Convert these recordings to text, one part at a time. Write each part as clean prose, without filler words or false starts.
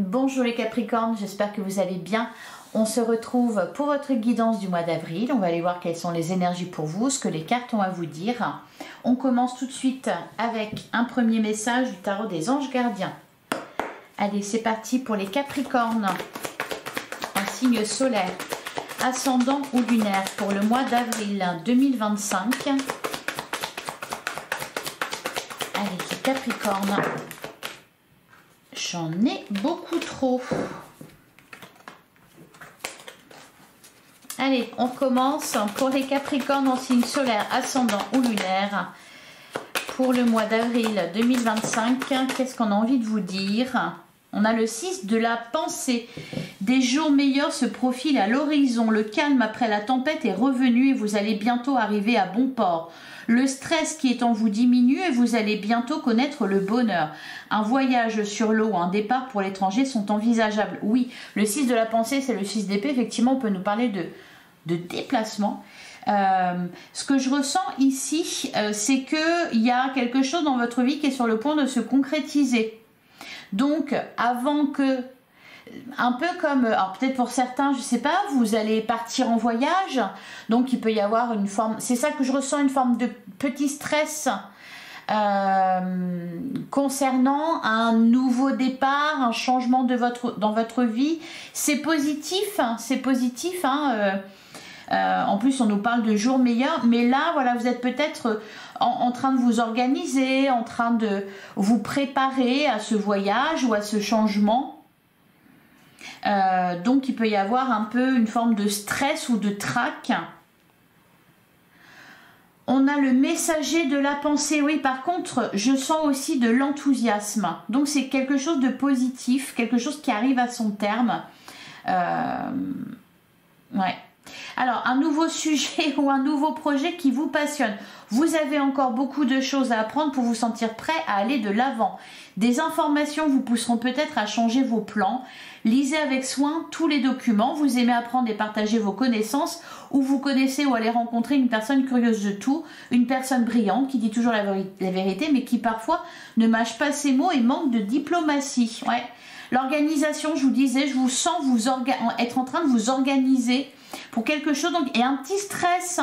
Bonjour les Capricornes, j'espère que vous allez bien. On se retrouve pour votre guidance du mois d'avril. On va aller voir quelles sont les énergies pour vous, ce que les cartes ont à vous dire. On commence tout de suite avec un premier message du tarot des anges gardiens. Allez, c'est parti pour les Capricornes, un signe solaire, ascendant ou lunaire pour le mois d'avril 2025. Allez, les Capricornes. J'en ai beaucoup trop. Allez, on commence pour les Capricornes en signe solaire, ascendant ou lunaire. Pour le mois d'avril 2025, qu'est-ce qu'on a envie de vous dire? On a le 6 de la pensée. Des jours meilleurs se profilent à l'horizon. Le calme après la tempête est revenu et vous allez bientôt arriver à bon port. Le stress qui est en vous diminue et vous allez bientôt connaître le bonheur. Un voyage sur l'eau ou un départ pour l'étranger sont envisageables. Oui, le 6 de la pensée, c'est le 6 d'épée. Effectivement, on peut nous parler de déplacement. Ce que je ressens ici, c'est qu'il y a quelque chose dans votre vie qui est sur le point de se concrétiser. Donc, avant que, un peu comme, alors peut-être pour certains, je sais pas, vous allez partir en voyage, donc il peut y avoir une forme, c'est ça que je ressens, une forme de petit stress concernant un nouveau départ, un changement dans votre vie. C'est positif, c'est positif, hein, en plus on nous parle de jours meilleurs, mais là voilà, vous êtes peut-être en train de vous organiser, en train de vous préparer à ce voyage ou à ce changement. Donc il peut y avoir un peu une forme de stress ou de trac. On a le messager de la pensée. Oui, par contre, je sens aussi de l'enthousiasme. Donc c'est quelque chose de positif, quelque chose qui arrive à son terme. Ouais. Alors, un nouveau sujet ou un nouveau projet qui vous passionne. Vous avez encore beaucoup de choses à apprendre pour vous sentir prêt à aller de l'avant. Des informations vous pousseront peut-être à changer vos plans. Lisez avec soin tous les documents. Vous aimez apprendre et partager vos connaissances, ou vous connaissez ou allez rencontrer une personne curieuse de tout, une personne brillante qui dit toujours la vérité, mais qui parfois ne mâche pas ses mots et manque de diplomatie. Ouais. L'organisation, je vous disais, je vous sens être en train de vous organiser pour quelque chose, donc, et un petit stress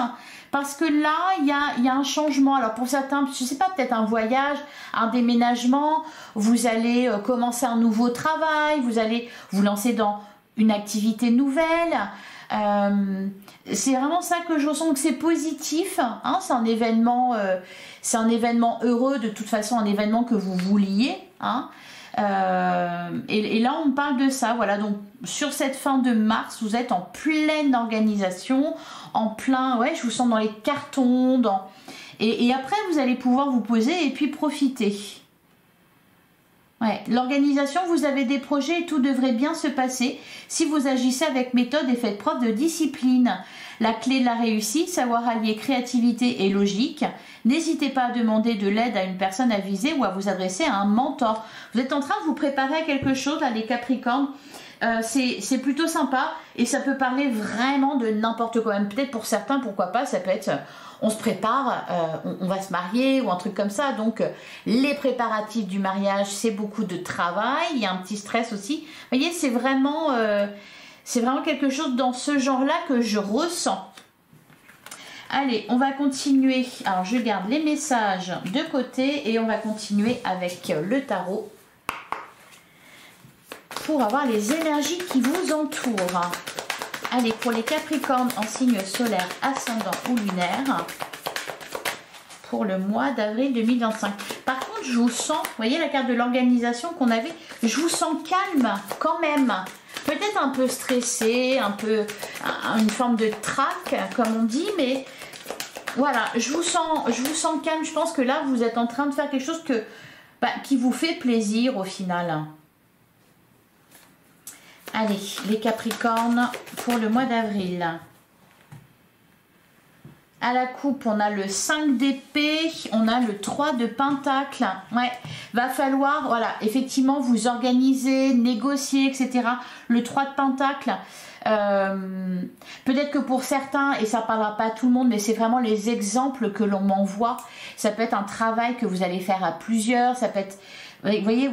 parce que là il y a un changement. Alors pour certains, je sais pas, peut-être un voyage, un déménagement, vous allez commencer un nouveau travail, vous allez vous lancer dans une activité nouvelle. C'est vraiment ça que je ressens, que c'est positif, hein, c'est un événement heureux, de toute façon un événement que vous vouliez, hein. Et là on parle de ça, voilà. Donc sur cette fin de mars, vous êtes en pleine organisation, en plein, ouais, je vous sens dans les cartons, et après vous allez pouvoir vous poser et puis profiter. Ouais, l'organisation, vous avez des projets et tout devrait bien se passer si vous agissez avec méthode et faites preuve de discipline. La clé de la réussite, savoir allier créativité et logique. N'hésitez pas à demander de l'aide à une personne avisée ou à vous adresser à un mentor. Vous êtes en train de vous préparer à quelque chose, là, les Capricornes. C'est plutôt sympa et ça peut parler vraiment de n'importe quoi. Même peut-être pour certains, pourquoi pas, ça peut être on se prépare, on va se marier ou un truc comme ça. Donc les préparatifs du mariage, c'est beaucoup de travail, il y a un petit stress aussi. Vous voyez, c'est vraiment quelque chose dans ce genre-là que je ressens. Allez, on va continuer. Alors je garde les messages de côté et on va continuer avec le tarot pour avoir les énergies qui vous entourent. Allez, pour les Capricornes en signe solaire, ascendant ou lunaire, pour le mois d'avril 2025. Par contre, je vous sens, vous voyez la carte de l'organisation qu'on avait, je vous sens calme quand même. Peut-être un peu stressé, un peu une forme de trac, comme on dit, mais voilà, je vous sens calme. Je pense que là, vous êtes en train de faire quelque chose qui vous fait plaisir au final. Allez, les Capricornes, pour le mois d'avril. À la coupe, on a le 5 d'épée, on a le 3 de pentacle. Ouais, va falloir, voilà, effectivement, vous organiser, négocier, etc. Le 3 de pentacle, peut-être que pour certains, et ça ne parlera pas à tout le monde, mais c'est vraiment les exemples que l'on m'envoie. Ça peut être un travail que vous allez faire à plusieurs, ça peut être Vous voyez,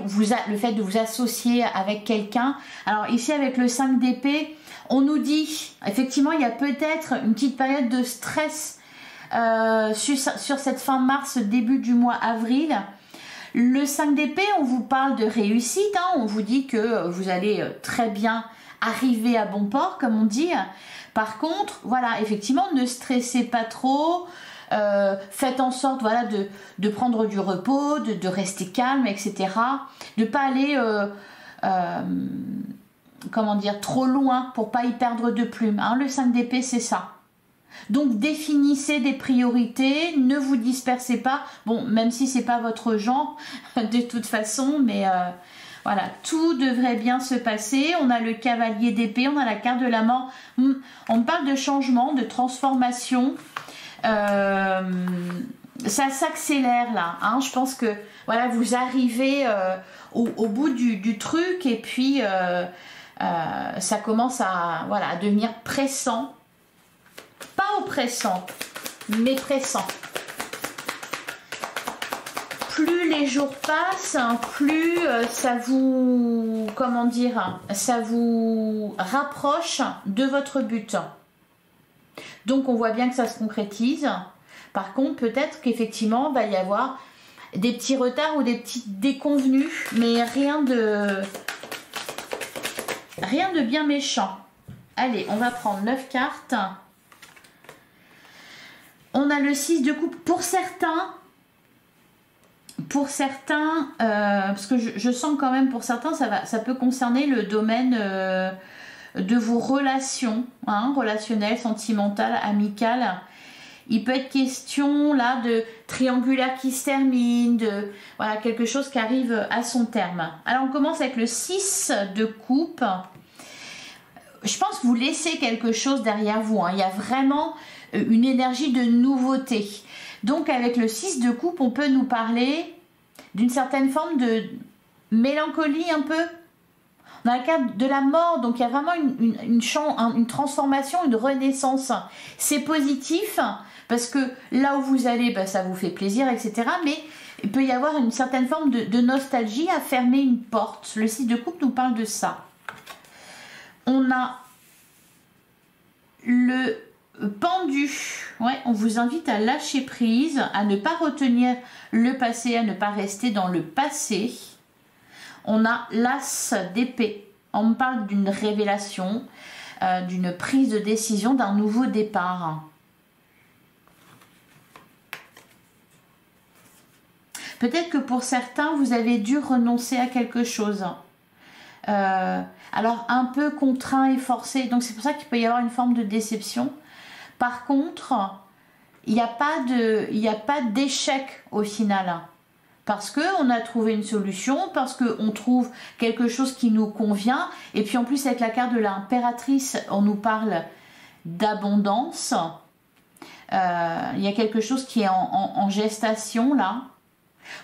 le fait de vous associer avec quelqu'un. Alors ici avec le 5 d'épée, on nous dit, effectivement, il y a peut-être une petite période de stress sur cette fin mars, début du mois avril. Le 5 d'épée, on vous parle de réussite, hein, on vous dit que vous allez très bien arriver à bon port, comme on dit. Par contre, voilà, effectivement, ne stressez pas trop, faites en sorte, voilà, de prendre du repos, de rester calme, etc. De ne pas aller, comment dire, trop loin pour pas y perdre de plumes. Hein. Le 5 d'épée, c'est ça. Donc définissez des priorités, ne vous dispersez pas, bon, même si c'est pas votre genre de toute façon, mais voilà, tout devrait bien se passer. On a le cavalier d'épée, on a la carte de la mort, on parle de changement, de transformation, ça s'accélère là, hein. Je pense que voilà, vous arrivez au bout du truc et puis ça commence à, voilà, à devenir pressant. Pas oppressant, mais pressant. Plus les jours passent, plus ça vous, comment dire, ça vous rapproche de votre but. Donc on voit bien que ça se concrétise. Par contre, peut-être qu'effectivement, il va y avoir des petits retards ou des petites déconvenues, mais rien de bien méchant. Allez, on va prendre 9 cartes. On a le 6 de coupe. Pour certains, parce que je sens quand même pour certains, ça peut concerner le domaine de vos relations, hein, relationnelles, sentimentales, amicales. Il peut être question là de triangulaire qui se termine, de voilà, quelque chose qui arrive à son terme. Alors on commence avec le 6 de coupe. Je pense que vous laissez quelque chose derrière vous, hein. Il y a vraiment une énergie de nouveauté. Donc avec le 6 de coupe, on peut nous parler d'une certaine forme de mélancolie un peu. On a la carte de la mort, donc il y a vraiment une transformation, une renaissance. C'est positif, parce que là où vous allez, bah, ça vous fait plaisir, etc. Mais il peut y avoir une certaine forme de nostalgie à fermer une porte. Le 6 de coupe nous parle de ça. On a le pendu, ouais, on vous invite à lâcher prise, à ne pas retenir le passé, à ne pas rester dans le passé. On a l'as d'épée, on me parle d'une révélation, d'une prise de décision, d'un nouveau départ. Peut-être que pour certains, vous avez dû renoncer à quelque chose. Alors un peu contraint et forcé, donc c'est pour ça qu'il peut y avoir une forme de déception. Par contre, il n'y a pas d'échec au final, parce qu'on a trouvé une solution, parce qu'on trouve quelque chose qui nous convient, et puis en plus avec la carte de l'impératrice, on nous parle d'abondance. Il y a quelque chose qui est en gestation là.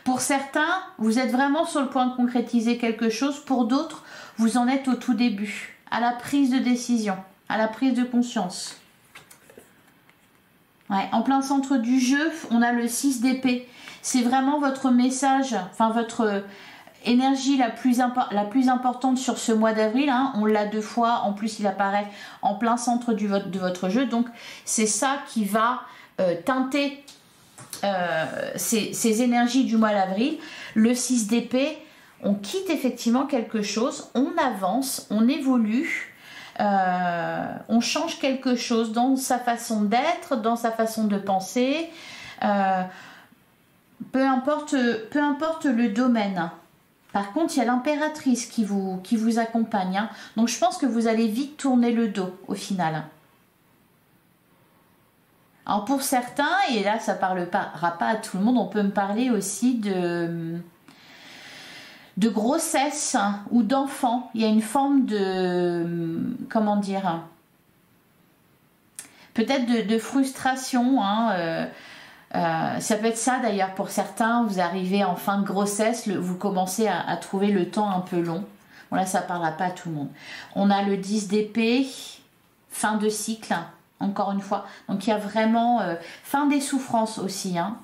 Pour certains, vous êtes vraiment sur le point de concrétiser quelque chose, pour d'autres, vous en êtes au tout début, à la prise de décision, à la prise de conscience. Ouais, en plein centre du jeu, on a le 6 d'épée. C'est vraiment votre message, enfin votre énergie la plus importante sur ce mois d'avril. Hein. On l'a 2 fois, en plus il apparaît en plein centre de votre jeu. Donc c'est ça qui va teinter ces énergies du mois d'avril. Le 6 d'épée, on quitte effectivement quelque chose, on avance, on évolue. On change quelque chose dans sa façon d'être, dans sa façon de penser, peu importe le domaine. Par contre, il y a l'impératrice qui vous accompagne, hein. Donc je pense que vous allez vite tourner le dos au final. Alors pour certains, et là ça ne parlera pas à tout le monde, on peut me parler aussi de grossesse ou d'enfant. Il y a une forme de, comment dire, peut-être de frustration, hein. Ça peut être ça d'ailleurs pour certains. Vous arrivez en fin de grossesse, vous commencez à trouver le temps un peu long. Bon là ça ne parlera pas à tout le monde. On a le 10 d'épée, fin de cycle, encore une fois. Donc il y a vraiment fin des souffrances aussi, hein.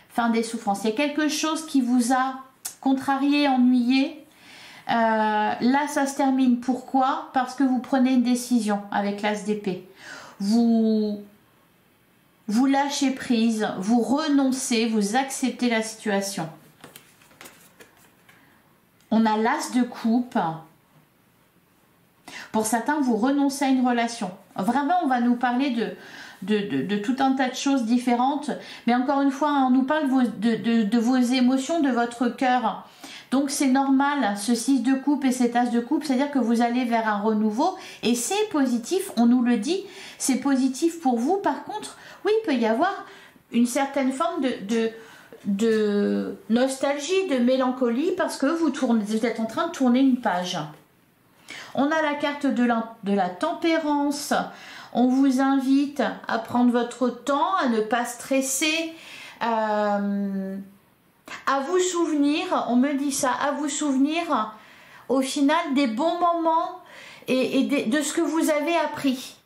Fin des souffrances. Il y a quelque chose qui vous a contrarié, ennuyé. Là, ça se termine. Pourquoi? Parce que vous prenez une décision avec l'As d'épée. Vous lâchez prise, vous renoncez, vous acceptez la situation. On a l'As de coupe. Pour certains, vous renoncez à une relation. Vraiment, on va nous parler de tout un tas de choses différentes. Mais encore une fois, on nous parle de vos émotions, de votre cœur. Donc, c'est normal, ce 6 de coupe et cet As de coupe, c'est-à-dire que vous allez vers un renouveau. Et c'est positif, on nous le dit, c'est positif pour vous. Par contre, oui, il peut y avoir une certaine forme de nostalgie, de mélancolie, parce que vous êtes en train de tourner une page. On a la carte de la tempérance. On vous invite à prendre votre temps, à ne pas stresser, à vous souvenir, on me dit ça, à vous souvenir au final des bons moments et de ce que vous avez appris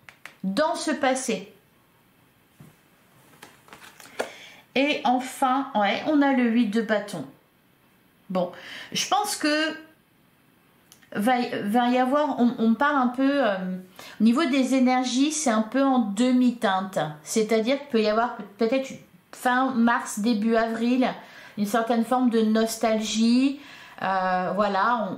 dans ce passé. Et enfin, ouais, on a le 8 de bâton. Bon, je pense que va y avoir, on parle un peu, au niveau des énergies, c'est un peu en demi-teinte. C'est-à-dire qu'il peut y avoir peut-être fin mars, début avril, une certaine forme de nostalgie. Voilà,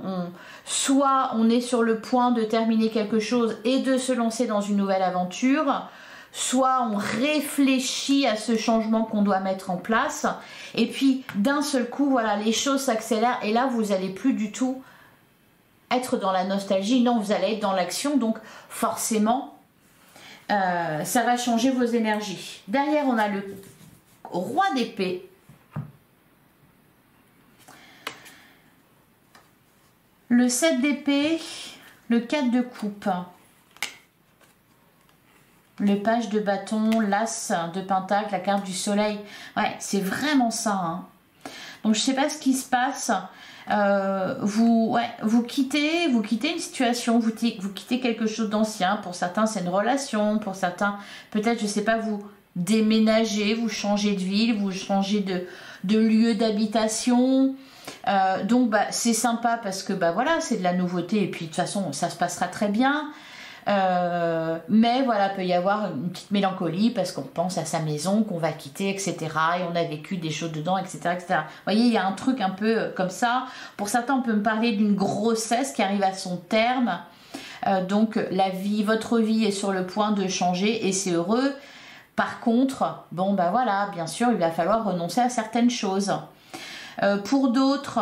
soit on est sur le point de terminer quelque chose et de se lancer dans une nouvelle aventure, soit on réfléchit à ce changement qu'on doit mettre en place. Et puis, d'un seul coup, voilà, les choses s'accélèrent et là, vous n'allez plus du tout être dans la nostalgie, non, vous allez être dans l'action, donc forcément, ça va changer vos énergies. Derrière, on a le roi d'épée. Le 7 d'épée, le 4 de coupe, le page de bâton, l'as de pentacle, la carte du soleil. Ouais, c'est vraiment ça. Hein. Donc, je ne sais pas ce qui se passe. Vous quittez une situation, vous quittez quelque chose d'ancien. Pour certains, c'est une relation. Pour certains, peut-être, je ne sais pas, vous déménagez, vous changez de ville, vous changez de lieu d'habitation. Donc, bah, c'est sympa parce que bah, voilà, c'est de la nouveauté. Et puis, de toute façon, ça se passera très bien. Mais voilà, peut y avoir une petite mélancolie parce qu'on pense à sa maison qu'on va quitter, etc. Et on a vécu des choses dedans, etc., etc. Vous voyez, il y a un truc un peu comme ça. Pour certains, on peut me parler d'une grossesse qui arrive à son terme. Donc, votre vie est sur le point de changer et c'est heureux. Par contre, bon, bah voilà, bien sûr, il va falloir renoncer à certaines choses. Pour d'autres,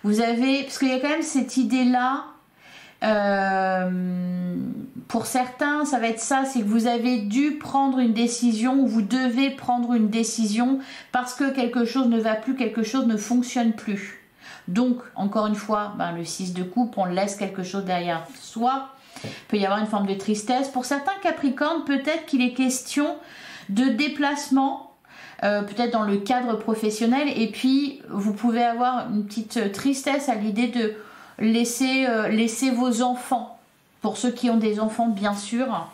vous avez, parce qu'il y a quand même cette idée-là. Pour certains, ça va être ça, c'est que vous avez dû prendre une décision ou vous devez prendre une décision parce que quelque chose ne va plus, quelque chose ne fonctionne plus. Donc, encore une fois, ben, le 6 de coupe, on laisse quelque chose derrière soi. Il peut y avoir une forme de tristesse. Pour certains Capricornes, peut-être qu'il est question de déplacement, peut-être dans le cadre professionnel, et puis vous pouvez avoir une petite tristesse à l'idée de laissez vos enfants, pour ceux qui ont des enfants bien sûr,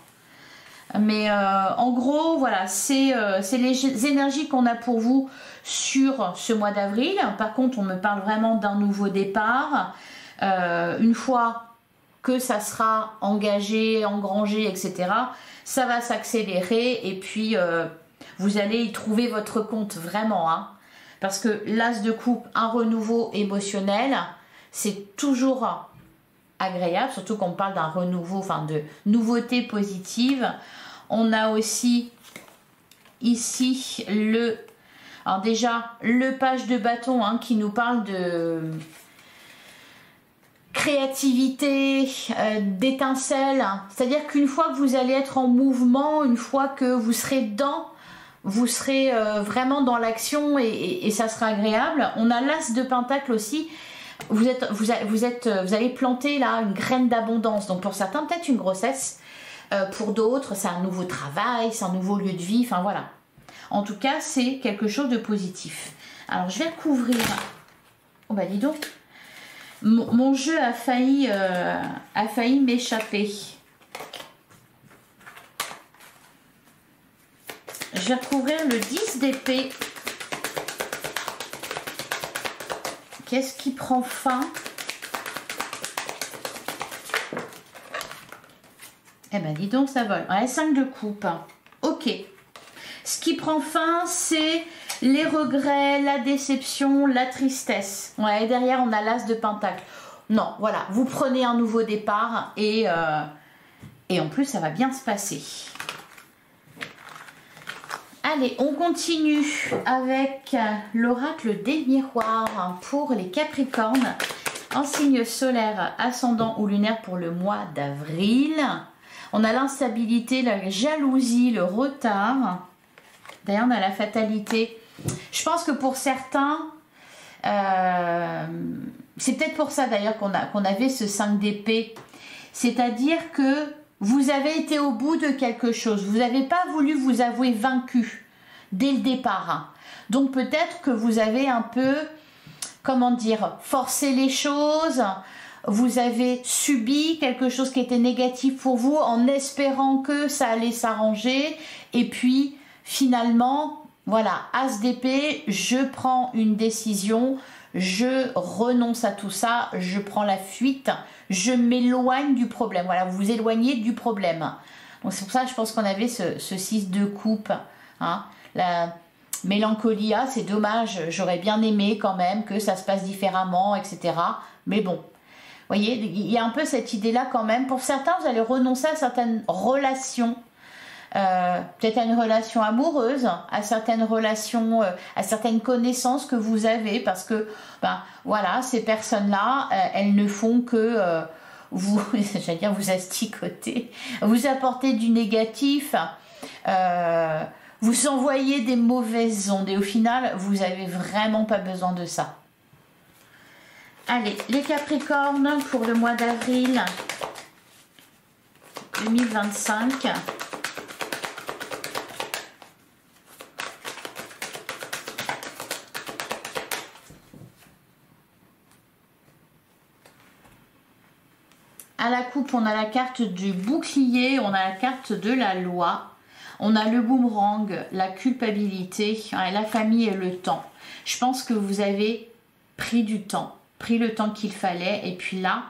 mais en gros voilà, c'est les énergies qu'on a pour vous sur ce mois d'avril. Par contre, on me parle vraiment d'un nouveau départ, une fois que ça sera engagé, engrangé, etc., ça va s'accélérer et puis vous allez y trouver votre compte vraiment, hein, parce que l'as de coupe, un renouveau émotionnel, c'est toujours agréable, surtout quand on parle d'un renouveau, enfin de nouveauté positive. On a aussi ici alors déjà le page de bâton, hein, qui nous parle de créativité, d'étincelles. C'est-à-dire qu'une fois que vous allez être en mouvement, une fois que vous serez dedans, vous serez vraiment dans l'action et ça sera agréable. On a l'as de pentacle aussi. Vous allez planter là une graine d'abondance. Donc pour certains, peut-être une grossesse. Pour d'autres, c'est un nouveau travail, c'est un nouveau lieu de vie. Enfin voilà. En tout cas, c'est quelque chose de positif. Alors je vais recouvrir. Oh bah dis donc. Mon jeu a failli m'échapper. Je vais recouvrir le 10 d'épée. qu'est-ce qui prend fin? Eh ben, dis donc, ça vole. Ouais, 5 de coupe. Ok. Ce qui prend fin, c'est les regrets, la déception, la tristesse. Ouais, et derrière, on a l'as de pentacle. Non, voilà. Vous prenez un nouveau départ et en plus, ça va bien se passer. Allez, on continue avec l'oracle des miroirs pour les Capricornes en signe solaire, ascendant ou lunaire pour le mois d'avril. On a l'instabilité, la jalousie, le retard. D'ailleurs, on a la fatalité. Je pense que pour certains, c'est peut-être pour ça d'ailleurs qu'on avait ce 5 d'épée. C'est-à-dire que vous avez été au bout de quelque chose. Vous n'avez pas voulu vous avouer vaincu dès le départ. Donc peut-être que vous avez un peu, comment dire, forcé les choses. Vous avez subi quelque chose qui était négatif pour vous en espérant que ça allait s'arranger. Et puis finalement, voilà, as d'épée, je prends une décision. Je renonce à tout ça, je prends la fuite, je m'éloigne du problème. Voilà, vous vous éloignez du problème. Donc c'est pour ça que je pense qu'on avait ce 6 de coupe. Hein. La mélancolie, c'est dommage, j'aurais bien aimé quand même que ça se passe différemment, etc. Mais bon, vous voyez, il y a un peu cette idée-là quand même. Pour certains, vous allez renoncer à certaines relations. Peut-être à une relation amoureuse, à certaines relations, à certaines connaissances que vous avez, parce que ben, voilà, ces personnes-là, elles ne font que vous, j'allais dire vous asticoter, vous apporter du négatif, vous envoyer des mauvaises ondes, et au final, vous n'avez vraiment pas besoin de ça. Allez, les Capricornes pour le mois d'avril 2025. À la coupe, on a la carte du bouclier, on a la carte de la loi, on a le boomerang, la culpabilité, la famille et le temps. Je pense que vous avez pris du temps, pris le temps qu'il fallait. Et puis là,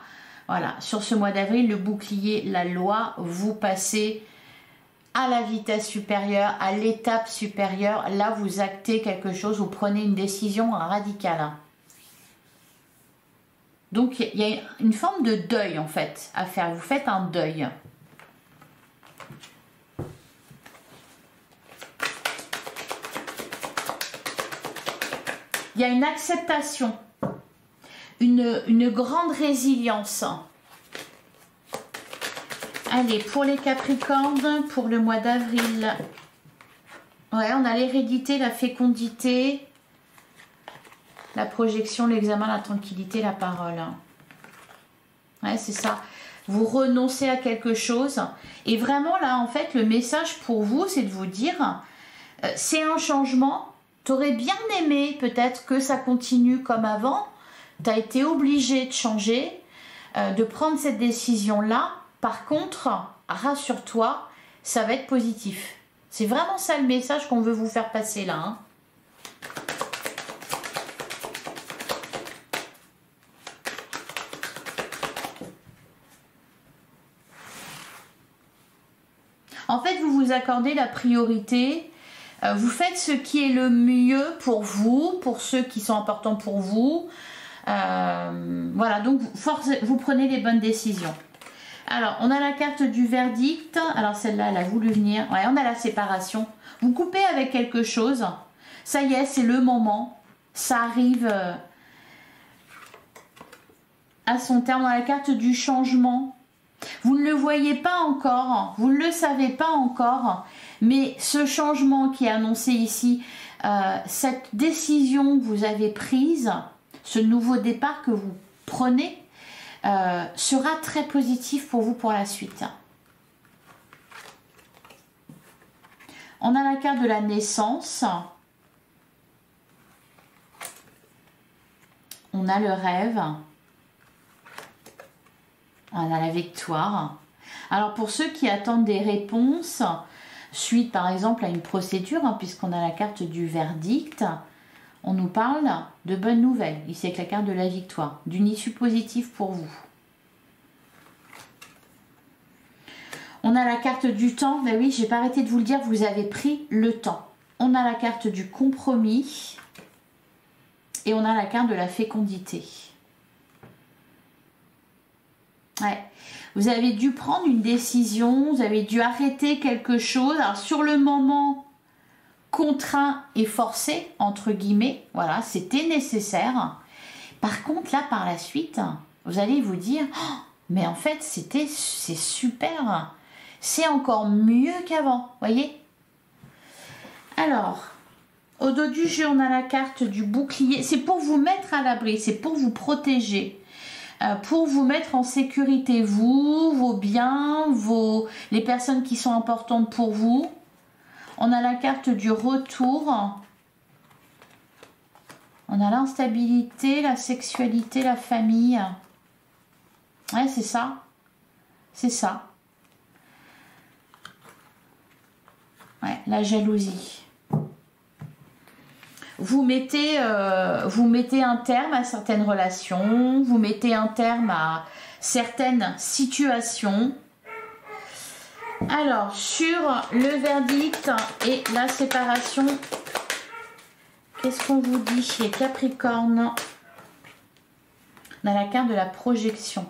voilà, sur ce mois d'avril, le bouclier, la loi, vous passez à la vitesse supérieure, à l'étape supérieure. Là, vous actez quelque chose, vous prenez une décision radicale. Donc, il y a une forme de deuil, en fait, à faire. Vous faites un deuil. Il y a une acceptation, une grande résilience. Allez, pour les Capricornes, pour le mois d'avril. Ouais, on a l'hérédité, la fécondité... La projection, l'examen, la tranquillité, la parole. Ouais, c'est ça. Vous renoncez à quelque chose. Et vraiment, là, en fait, le message pour vous, c'est de vous dire, c'est un changement. Tu aurais bien aimé peut-être que ça continue comme avant. Tu as été obligé de changer, de prendre cette décision-là. Par contre, rassure-toi, ça va être positif. C'est vraiment ça le message qu'on veut vous faire passer là, hein. En fait, vous vous accordez la priorité, vous faites ce qui est le mieux pour vous, pour ceux qui sont importants pour vous. Voilà, donc vous prenez les bonnes décisions. Alors, on a la carte du verdict. Alors, celle-là, elle a voulu venir. Ouais, on a la séparation. Vous coupez avec quelque chose. Ça y est, c'est le moment. Ça arrive à son terme. On a la carte du changement. Vous ne le voyez pas encore, vous ne le savez pas encore, mais ce changement qui est annoncé ici, cette décision que vous avez prise, ce nouveau départ que vous prenez, sera très positif pour vous pour la suite. On a la carte de la naissance. On a le rêve. On a la victoire. Alors pour ceux qui attendent des réponses, suite par exemple à une procédure, hein, puisqu'on a la carte du verdict, On nous parle de bonnes nouvelles. Ici avec la carte de la victoire, d'une issue positive pour vous. On a la carte du temps. Ben oui, j'ai pas arrêté de vous le dire, vous avez pris le temps. On a la carte du compromis. Et on a la carte de la fécondité. Ouais. Vous avez dû prendre une décision, vous avez dû arrêter quelque chose. Alors sur le moment, contraint et forcé, entre guillemets, voilà, c'était nécessaire. Par contre, là, par la suite, vous allez vous dire, oh, mais en fait, c'est super. C'est encore mieux qu'avant, voyez. Alors, au dos du jeu, on a la carte du bouclier. C'est pour vous mettre à l'abri, c'est pour vous protéger, pour vous mettre en sécurité, vous, vos biens, les personnes qui sont importantes pour vous. On a la carte du retour. On a l'instabilité, la sexualité, la famille. Ouais, c'est ça. C'est ça. Ouais, la jalousie. Vous mettez un terme à certaines relations, vous mettez un terme à certaines situations. Alors, sur le verdict et la séparation, qu'est-ce qu'on vous dit, les Capricornes? On a la carte de la projection.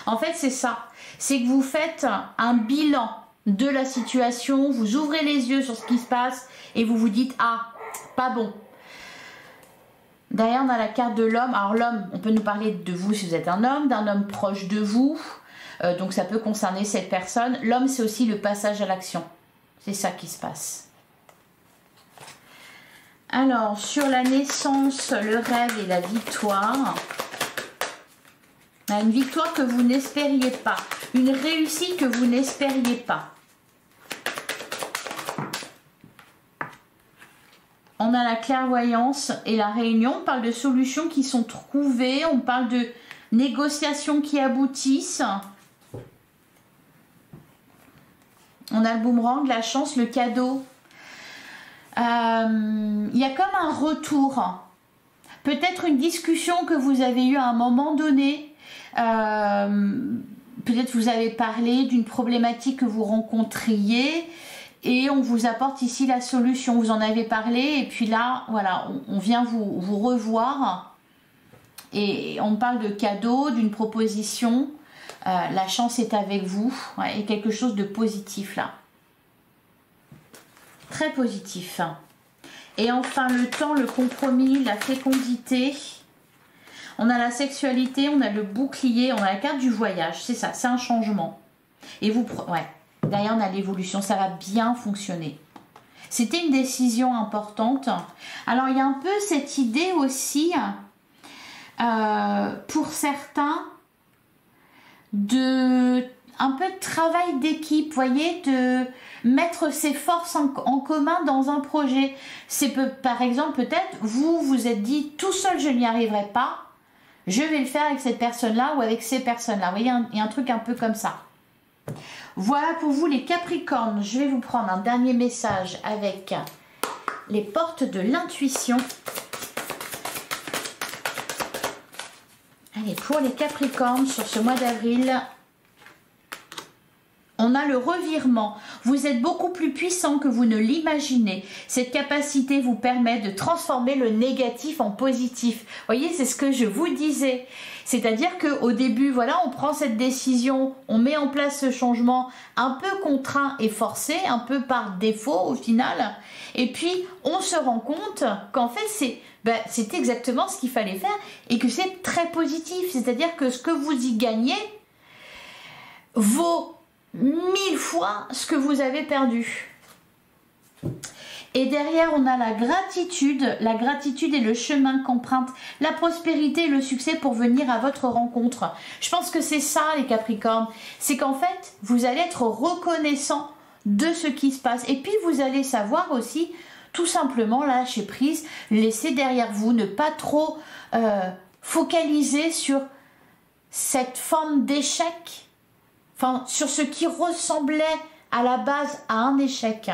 En fait, c'est ça. C'est que vous faites un bilan de la situation, vous ouvrez les yeux sur ce qui se passe et vous vous dites « Ah, pas bon ». Derrière, on a la carte de l'homme. Alors l'homme, on peut nous parler de vous si vous êtes un homme, d'un homme proche de vous. Donc ça peut concerner cette personne. L'homme, c'est aussi le passage à l'action. C'est ça qui se passe. Alors, sur la naissance, le rêve et la victoire. On a une victoire que vous n'espériez pas. Une réussite que vous n'espériez pas. On a la clairvoyance et la réunion. On parle de solutions qui sont trouvées. On parle de négociations qui aboutissent. On a le boomerang, la chance, le cadeau. Il y a comme un retour. Peut-être une discussion que vous avez eue à un moment donné. Peut-être vous avez parlé d'une problématique que vous rencontriez. Et on vous apporte ici la solution. Vous en avez parlé et puis là, voilà, on vient vous revoir. Et on parle de cadeau, d'une proposition. La chance est avec vous. Ouais, et quelque chose de positif là. Très positif. Et enfin, le temps, le compromis, la fécondité. On a la sexualité, on a le bouclier, on a la carte du voyage. C'est ça, c'est un changement. Et vous... Ouais. Derrière, on a l'évolution, ça va bien fonctionner. C'était une décision importante. Alors, il y a un peu cette idée aussi, pour certains, un peu de travail d'équipe, voyez, de mettre ses forces en commun dans un projet. C'est par exemple, peut-être, vous vous êtes dit, tout seul, je n'y arriverai pas, je vais le faire avec cette personne-là ou avec ces personnes-là. Vous voyez, il y a un truc un peu comme ça. Voilà pour vous les Capricornes. Je vais vous prendre un dernier message avec les portes de l'intuition. Allez, pour les Capricornes sur ce mois d'avril, on a le revirement. Vous êtes beaucoup plus puissant que vous ne l'imaginez. Cette capacité vous permet de transformer le négatif en positif. Vous voyez, c'est ce que je vous disais. C'est-à-dire qu'au début, voilà, on prend cette décision, on met en place ce changement un peu contraint et forcé, un peu par défaut au final. Et puis, on se rend compte qu'en fait, c'est exactement ce qu'il fallait faire et que c'est très positif. C'est-à-dire que ce que vous y gagnez vaut 1000 fois ce que vous avez perdu. Et derrière, on a la gratitude. La gratitude est le chemin qu'emprunte la prospérité et le succès pour venir à votre rencontre. Je pense que c'est ça, les Capricornes. C'est qu'en fait, vous allez être reconnaissant de ce qui se passe. Et puis, vous allez savoir aussi, tout simplement, lâcher prise, laisser derrière vous, ne pas trop focaliser sur cette forme d'échec. Enfin, sur ce qui ressemblait à la base à un échec.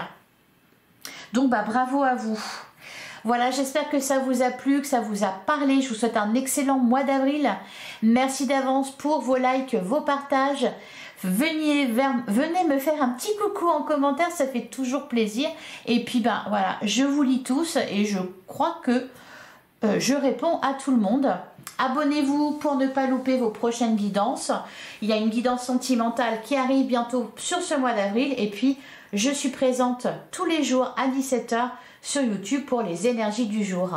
Donc, bravo à vous. Voilà, j'espère que ça vous a plu, que ça vous a parlé. Je vous souhaite un excellent mois d'avril. Merci d'avance pour vos likes, vos partages. Venez me faire un petit coucou en commentaire, ça fait toujours plaisir. Et puis ben voilà, je vous lis tous et je crois que je réponds à tout le monde. Abonnez-vous pour ne pas louper vos prochaines guidances. Il y a une guidance sentimentale qui arrive bientôt sur ce mois d'avril. Et puis, je suis présente tous les jours à 17 h sur YouTube pour les énergies du jour.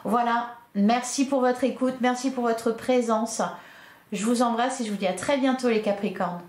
Voilà, merci pour votre écoute, merci pour votre présence. Je vous embrasse et je vous dis à très bientôt les Capricornes.